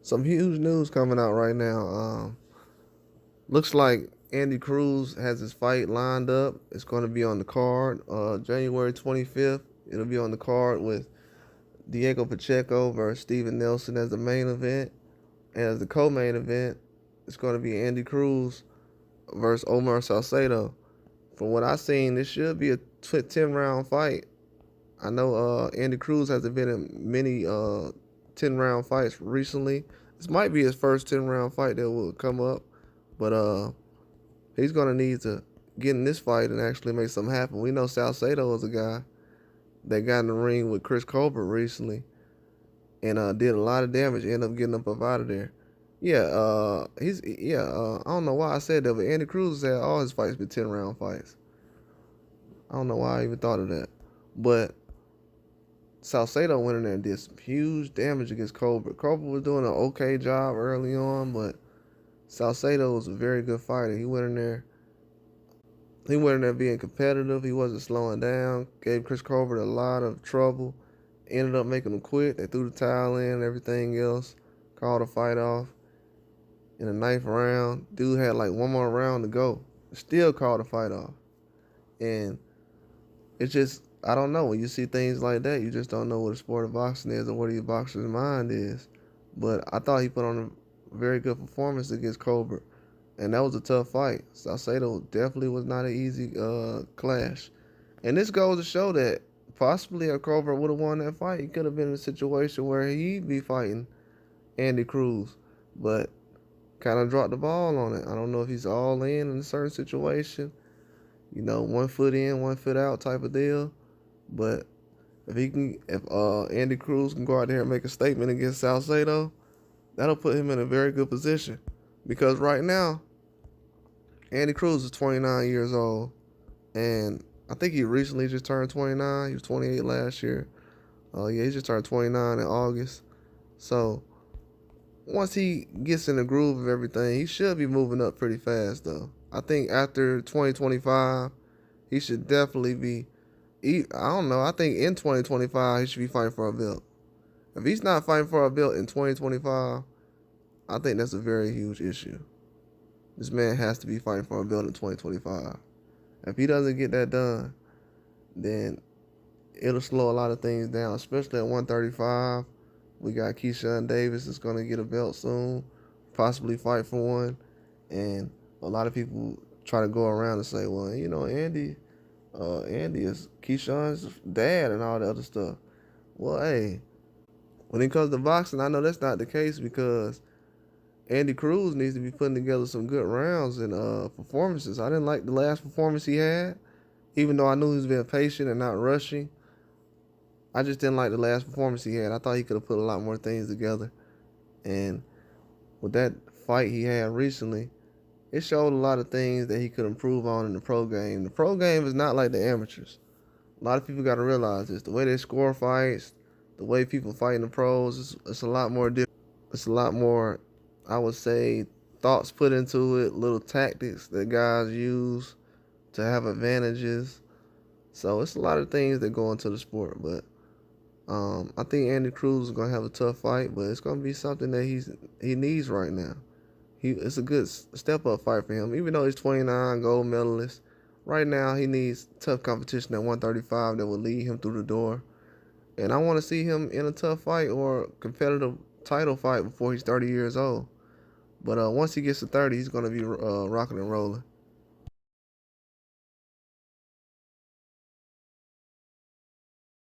Some huge news coming out right now. Looks like Andy Cruz has his fight lined up. It's going to be on the card, January 25th. It'll be on the card with Diego Pacheco versus Steven Nelson as the main event. And as the co-main event, it's going to be Andy Cruz versus Omar Salcido. From what I've seen, this should be a 10-round fight. I know Andy Cruz hasn't been in many 10-round fights recently. This might be his first 10-round fight that will come up, but he's gonna need to get in this fight and actually make something happen. We know Salcido is a guy that got in the ring with Chris Colbert recently and did a lot of damage. Ended up getting up out of there. I don't know why I said that, but Andy Cruz had all his fights been 10-round fights. I don't know why I even thought of that, but Salcedo went in there and did some huge damage against Colbert. Colbert was doing an okay job early on, but Salcedo was a very good fighter. He went in there being competitive. He wasn't slowing down. Gave Chris Colbert a lot of trouble. Ended up making him quit. They threw the towel in and everything else. Called the fight off in the 9th round. Dude had like one more round to go. Still called the fight off. And it's just, I don't know. When you see things like that, you just don't know what a sport of boxing is and what a boxer's mind is. But I thought he put on a very good performance against Colbert. And that was a tough fight. Salcedo definitely was not an easy clash. And this goes to show that possibly if Colbert would have won that fight, he could have been in a situation where he'd be fighting Andy Cruz. But kind of dropped the ball on it. I don't know if he's all in a certain situation. You know, 1 foot in, 1 foot out type of deal. But if Andy Cruz can go out there and make a statement against Salcedo, that'll put him in a very good position. Because right now, Andy Cruz is 29 years old, and I think he recently just turned 29. He was 28 last year. He just turned 29 in August. So once he gets in the groove of everything, he should be moving up pretty fast, though. I think after 2025, he should definitely be. I don't know. I think in 2025, he should be fighting for a belt. If he's not fighting for a belt in 2025, I think that's a very huge issue. This man has to be fighting for a belt in 2025. If he doesn't get that done, then it'll slow a lot of things down, especially at 135. We got Keyshawn Davis that's going to get a belt soon, possibly fight for one. And a lot of people try to go around and say, well, you know, Andy is Keyshawn's dad and all the other stuff. Well, hey, when it comes to boxing, I know that's not the case because Andy Cruz needs to be putting together some good rounds and performances. I didn't like the last performance he had, even though I knew he was being patient and not rushing. I just didn't like the last performance he had. I thought he could have put a lot more things together. And with that fight he had recently, it showed a lot of things that he could improve on in the pro game. The pro game is not like the amateurs. A lot of people got to realize this. The way they score fights, the way people fight in the pros, it's a lot more different. It's a lot more, I would say, thoughts put into it, little tactics that guys use to have advantages. So it's a lot of things that go into the sport. But I think Andy Cruz is going to have a tough fight, but it's going to be something that he needs right now. It's a good step-up fight for him. Even though he's 29, gold medalist, right now he needs tough competition at 135 that will lead him through the door. And I want to see him in a tough fight or competitive title fight before he's 30 years old. But once he gets to 30, he's going to be rocking and rolling.